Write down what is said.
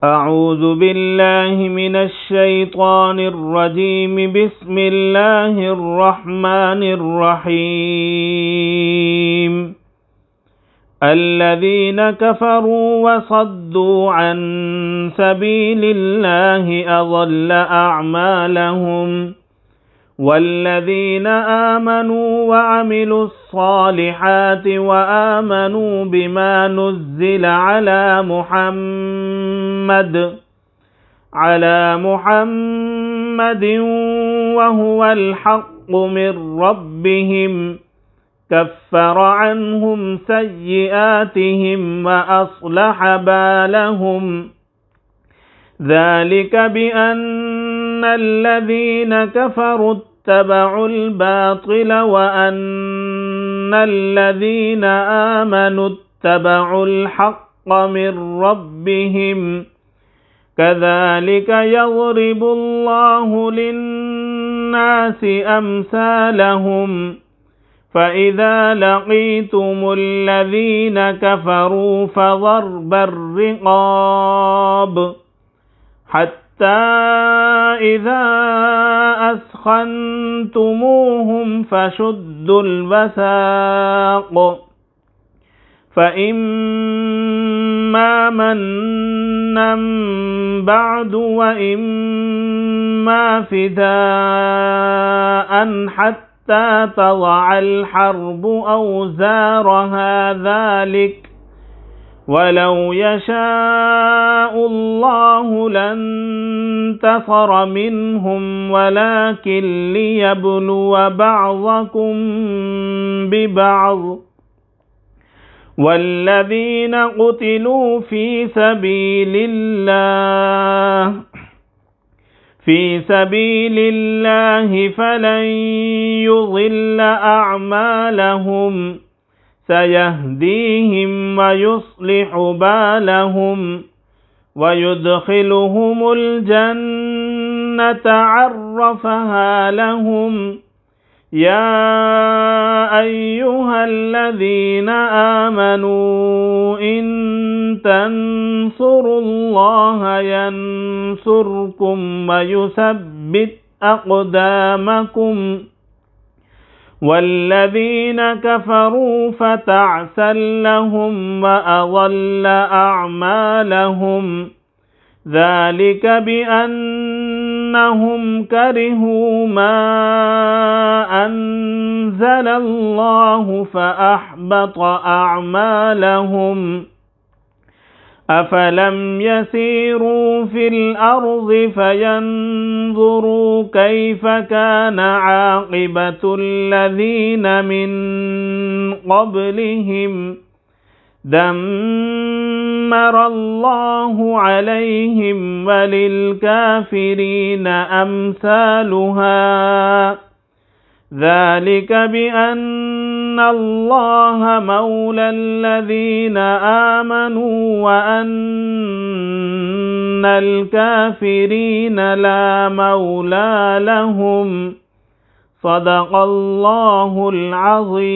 أعوذ بالله من الشيطان الرجيم. بسم الله الرحمن الرحيم. الذين كفروا وصدوا عن سبيل الله أضل أعمالهم، والذين آمنوا وعملوا الصالحات وآمنوا بما نزل على محمد وهو الحق من ربهم كفر عنهم سيئاتهم وأصلح بالهم. ذلك بأن الذين كفروا اتبعوا الباطل وأن الذين آمنوا اتبعوا الحق من ربهم. كذلك يضرب الله للناس أمثالهم. فإذا لقيتم الذين كفروا فضرب الرقاب حتى إذا أثخنتموهم فشدوا الوثاق، فإما منا بعد وإما فداء حتى تضع الحرب أوزارها. ذلك ولو يشاء الله لانتصر منهم ولكن ليبلو بعضكم ببعض. والذين قتلوا في سبيل الله فلن يضل أعمالهم، سيهديهم ويصلح بالهم ويدخلهم الجنة عرفها لهم. يا أيها الذين آمنوا إن تنصروا الله ينصركم ويثبت أقدامكم. والذين كفروا فتعسا لهم وأضل أعمالهم. ذلك بأنهم كرهوا ما أنزل الله فأحبط أعمالهم. أفلم يسيروا في الأرض فينظروا كيف كان عاقبة الذين من قبلهم. دمر الله عليهم وللكافرين أمثالها. ذلك بأن الله مولى الذين آمنوا وأن الكافرين لا مولى لهم. صدق الله العظيم.